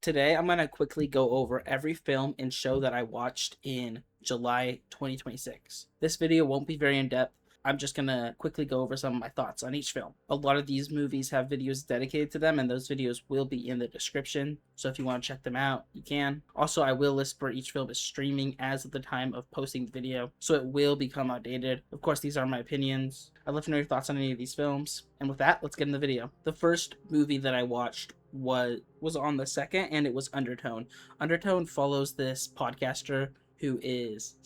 Today, I'm going to quickly go over every film and show that I watched in July 2026. This video won't be very in-depth. I'm just going to quickly go over some of my thoughts on each film. A lot of these movies have videos dedicated to them, and those videos will be in the description. So if you want to check them out, you can. Also, I will list where each film is streaming as of the time of posting the video, so it will become outdated. Of course, these are my opinions. I'd love to know your thoughts on any of these films. And with that, let's get in the video. The first movie that I watched was on the second, and it was Undertone. Undertone follows this podcaster who is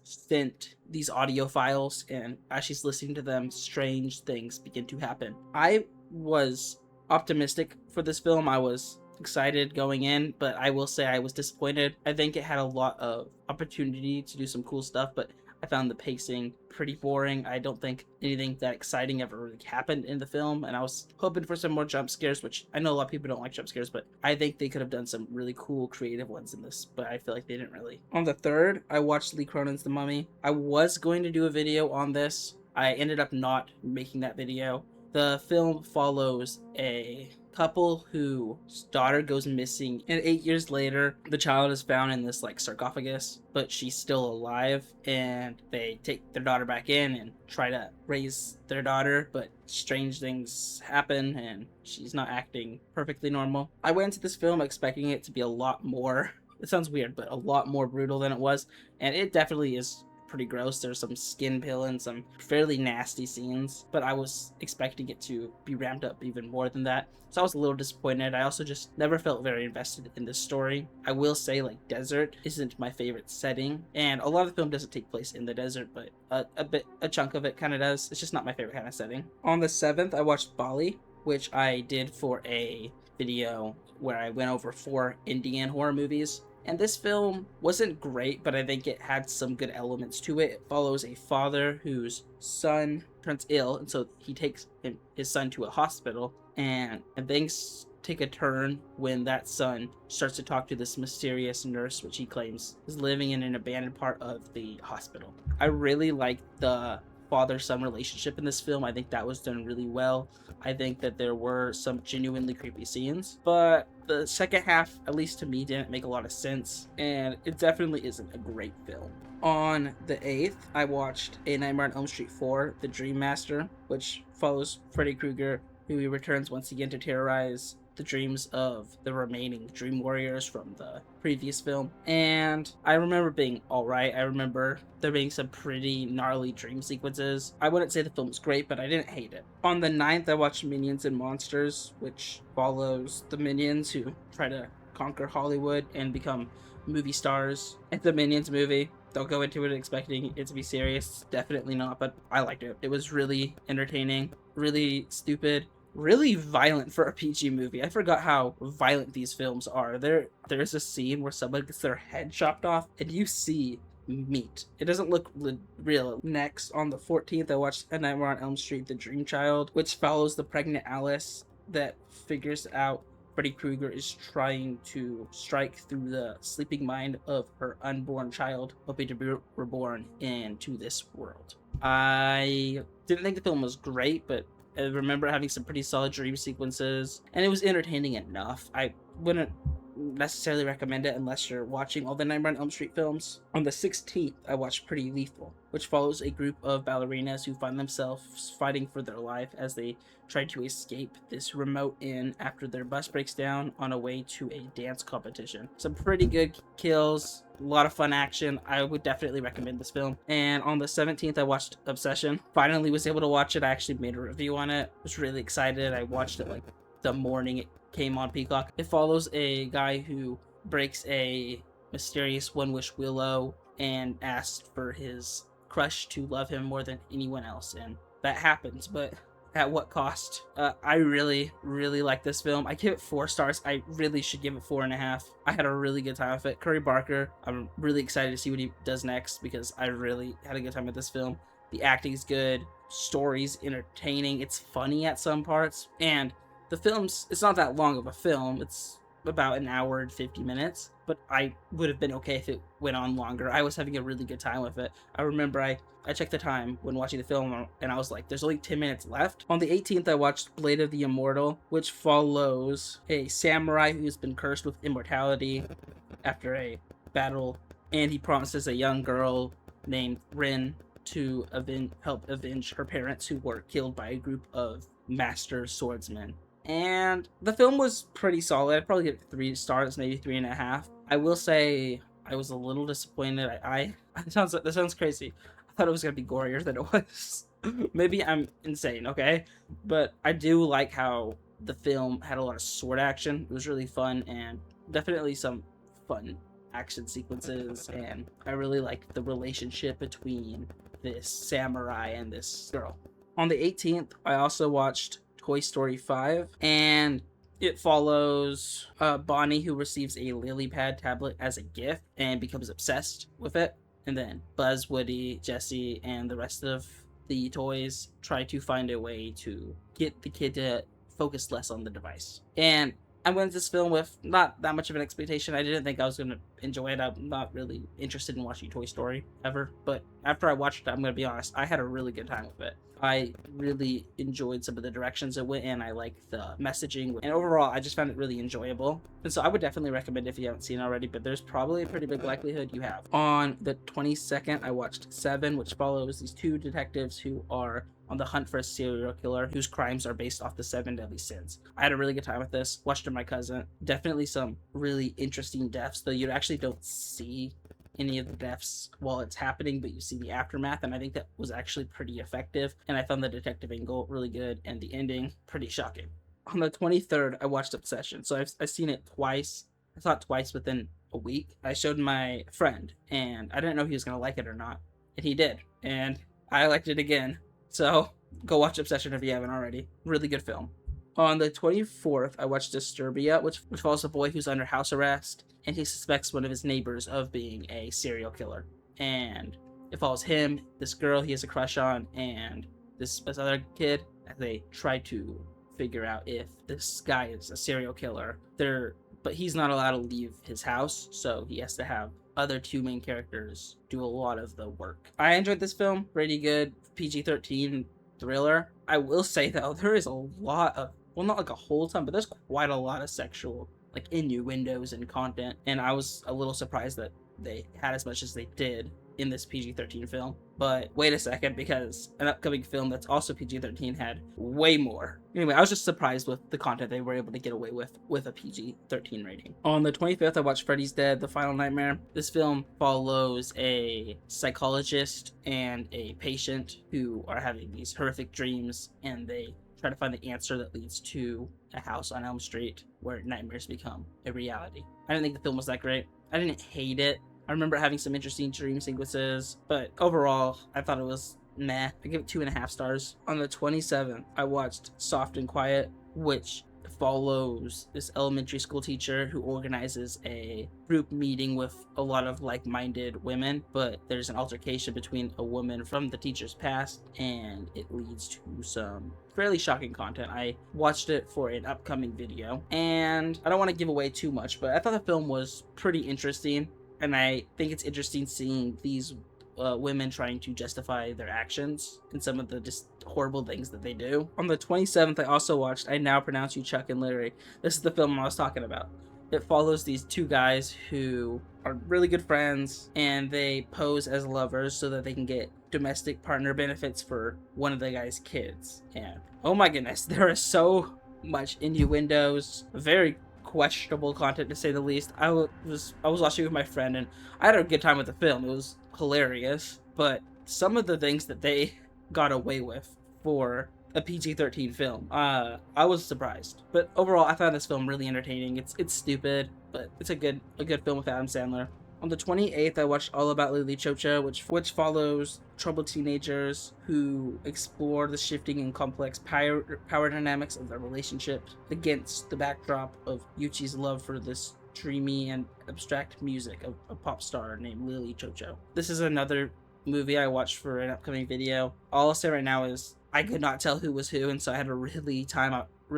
sent these audio files, and as she's listening to them, strange things begin to happen. I was optimistic for this film. I was excited going in, but I will say I was disappointed. I think it had a lot of opportunity to do some cool stuff, but I found the pacing pretty boring. I don't think anything that exciting ever really happened in the film, and I was hoping for some more jump scares, which I know a lot of people don't like jump scares, but I think they could have done some really cool creative ones in this, but I feel like they didn't really. On the third, I watched Lee Cronin's The Mummy. I was going to do a video on this. I ended up not making that video. The film follows a couple whose daughter goes missing, and 8 years later the child is found in this like sarcophagus, but she's still alive, and they take their daughter back in and try to raise their daughter, but strange things happen and she's not acting perfectly normal. I went into this film expecting it to be a lot more, it sounds weird, but a lot more brutal than it was, and it definitely is pretty gross. There's some skin peeling, some fairly nasty scenes, but I was expecting it to be ramped up even more than that, so I was a little disappointed. I also just never felt very invested in this story. I will say, like, desert isn't my favorite setting, and a lot of the film doesn't take place in the desert, but a chunk of it kind of does. It's just not my favorite kind of setting. On the 7th, I watched Bali, which I did for a video where I went over 4 Indian horror movies. And this film wasn't great, but I think it had some good elements to it. It follows a father whose son turns ill, and so he takes his son to a hospital, and things take a turn when that son starts to talk to this mysterious nurse, which he claims is living in an abandoned part of the hospital. I really liked the father-son relationship in this film. I think that was done really well. I think that there were some genuinely creepy scenes, but the second half, at least to me, didn't make a lot of sense, and it definitely isn't a great film. On the 8th, I watched A Nightmare on Elm Street 4, The Dream Master, which follows Freddy Krueger, who returns once again to terrorize the dreams of the remaining dream warriors from the previous film. And I remember being alright. I remember there being some pretty gnarly dream sequences. I wouldn't say the film was great, but I didn't hate it. On the 9th, I watched Minions and Monsters, which follows the Minions who try to conquer Hollywood and become movie stars. It's a Minions movie. Don't go into it expecting it to be serious. Definitely not, but I liked it. It was really entertaining, really stupid, really violent for a PG movie. I forgot how violent these films are. There's a scene where someone gets their head chopped off, and you see meat. It doesn't look real. Next, on the 14th, I watched A Nightmare on Elm Street, The Dream Child, which follows the pregnant Alice that figures out Freddy Krueger is trying to strike through the sleeping mind of her unborn child, hoping to be reborn into this world. I didn't think the film was great, but I remember having some pretty solid dream sequences, and it was entertaining enough. I wouldn't necessarily recommend it unless you're watching all the Nightmare on Elm Street films. On the 16th, I watched Pretty Lethal, which follows a group of ballerinas who find themselves fighting for their life as they try to escape this remote inn after their bus breaks down on a way to a dance competition. Some pretty good kills, a lot of fun action. I would definitely recommend this film. And on the 17th, I watched Obsession. Finally was able to watch it. I actually made a review on it. Was really excited. I watched it like the morning it came on Peacock. It follows a guy who breaks a mysterious one-wish willow and asks for his crush to love him more than anyone else, and that happens, but at what cost? I really like this film. I give it 4 stars. I really should give it 4.5. I had a really good time with it. Curry Barker, I'm really excited to see what he does next, because I really had a good time with this film. The acting's good, story's entertaining, it's funny at some parts, and the film's, it's not that long of a film. It's about an hour and 50 minutes, but I would have been okay if it went on longer. I was having a really good time with it. I remember I checked the time when watching the film, and I was like, there's only 10 minutes left. On the 18th, I watched Blade of the Immortal, which follows a samurai who's been cursed with immortality after a battle, and he promises a young girl named Rin to help avenge her parents who were killed by a group of master swordsmen. And the film was pretty solid. I'd probably give it 3 stars, maybe 3.5. I will say I was a little disappointed. That sounds crazy. I thought it was gonna be gorier than it was. Maybe I'm insane, okay? But I do like how the film had a lot of sword action. It was really fun, and definitely some fun action sequences, and I really liked the relationship between this samurai and this girl. On the 18th, I also watched Toy Story 5, and it follows Bonnie, who receives a lily pad tablet as a gift and becomes obsessed with it, and then Buzz, Woody, Jessie, and the rest of the toys try to find a way to get the kid to focus less on the device. And I went into this film with not that much of an expectation. I didn't think I was going to enjoy it. I'm not really interested in watching Toy Story ever. But after I watched it, I'm going to be honest, I had a really good time with it. I really enjoyed some of the directions it went in. I liked the messaging. And overall, I just found it really enjoyable. And so I would definitely recommend it if you haven't seen it already. But there's probably a pretty big likelihood you have. On the 22nd, I watched Seven, which follows these 2 detectives who are on the hunt for a serial killer whose crimes are based off the 7 deadly sins. I had a really good time with this. Watched it with my cousin. Definitely some really interesting deaths, though you actually don't see any of the deaths while it's happening, but you see the aftermath, and I think that was actually pretty effective. And I found the detective angle really good, and the ending pretty shocking. On the 23rd, I watched Obsession. So I've seen it twice. I saw it twice within a week. I showed my friend, and I didn't know he was going to like it or not, and he did, and I liked it again. So go watch Obsession if you haven't already. Really good film. On the 24th, I watched Disturbia, which follows a boy who's under house arrest, and he suspects one of his neighbors of being a serial killer. And it follows him, this girl he has a crush on, and this other kid as they try to figure out if this guy is a serial killer. But he's not allowed to leave his house, so he has to have other 2 main characters do a lot of the work. I enjoyed this film, pretty good, PG-13 thriller. I will say though, there is a lot of, well, not like a whole ton, but there's quite a lot of sexual, like, innuendos and content, and I was a little surprised that they had as much as they did in this PG-13 film. But wait a second, because an upcoming film that's also PG-13 had way more. Anyway, I was just surprised with the content they were able to get away with a PG-13 rating. On the 25th, I watched Freddy's Dead: The Final Nightmare. This film follows a psychologist and a patient who are having these horrific dreams, and they try to find the answer that leads to a house on Elm Street where nightmares become a reality. I didn't think the film was that great. I didn't hate it. I remember having some interesting dream sequences, but overall, I thought it was meh. I give it 2.5 stars. On the 27th, I watched Soft and Quiet, which follows this elementary school teacher who organizes a group meeting with a lot of like-minded women, but there's an altercation between a woman from the teacher's past, and it leads to some fairly shocking content. I watched it for an upcoming video, and I don't want to give away too much, but I thought the film was pretty interesting. And I think it's interesting seeing these women trying to justify their actions and some of the just horrible things that they do. On the 27th, I also watched I Now Pronounce You Chuck and Larry. This is the film I was talking about. It follows these 2 guys who are really good friends, and they pose as lovers so that they can get domestic partner benefits for one of the guy's kids. And oh my goodness, there is so much innuendos, very questionable content to say the least. I was watching with my friend, and I had a good time with the film. It was hilarious, but some of the things that they got away with for a PG-13 film, I was surprised. But overall, I found this film really entertaining. It's stupid, but it's a good film with Adam Sandler. On the 28th, I watched All About Lily Chou-Chou, which follows troubled teenagers who explore the shifting and complex power dynamics of their relationships against the backdrop of Yuichi's love for this dreamy and abstract music of a pop star named Lily Chou-Chou. This is another movie I watched for an upcoming video. All I'll say right now is I could not tell who was who, and so I had a really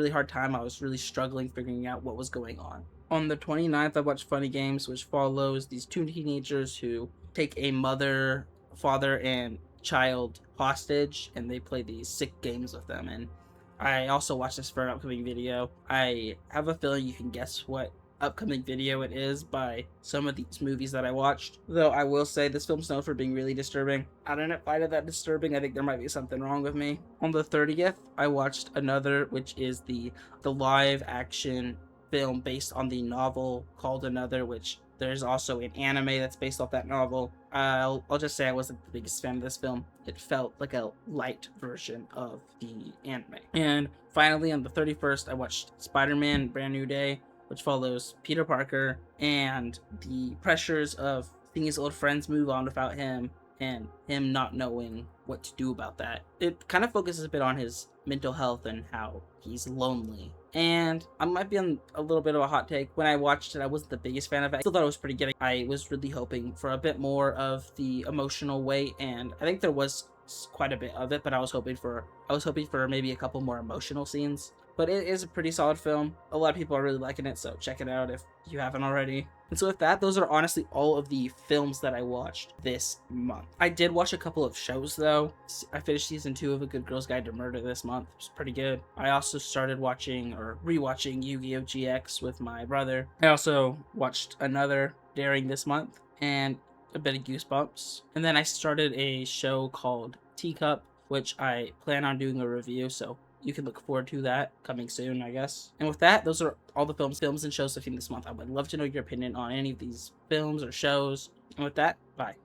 hard time. I was really struggling figuring out what was going on. On the 29th, I watched Funny Games, which follows these two teenagers who take a mother, father, and child hostage, and they play these sick games with them. And I also watched this for an upcoming video. I have a feeling you can guess what upcoming video it is by some of these movies that I watched. Though I will say this film's known for being really disturbing. I didn't find it that disturbing. I think there might be something wrong with me. On the 30th, I watched Another, which is the live action film based on the novel called Another, which there's also an anime that's based off that novel. I'll just say I wasn't the biggest fan of this film. It felt like a light version of the anime. And finally, on the 31st, I watched Spider-Man Brand New Day, which follows Peter Parker and the pressures of seeing his old friends move on without him and him not knowing what to do about that. It kind of focuses a bit on his mental health and how he's lonely. And I might be on a little bit of a hot take. When I watched it, I wasn't the biggest fan of it. I still thought it was pretty good. I was really hoping for a bit more of the emotional weight, and I think there was quite a bit of it, but I was hoping for maybe a couple more emotional scenes. But it is a pretty solid film. A lot of people are really liking it, so check it out if you haven't already. And so with that, those are honestly all of the films that I watched this month. I did watch a couple of shows though. I finished season 2 of A Good Girl's Guide to Murder this month. It was pretty good. I also started watching or rewatching Yu-Gi-Oh! GX with my brother. I also watched Another Daring this month and a bit of Goosebumps. And then I started a show called Teacup, which I plan on doing a review, so you can look forward to that coming soon, I guess. And with that, those are all the films and shows I've seen this month. I would love to know your opinion on any of these films or shows. And with that, bye.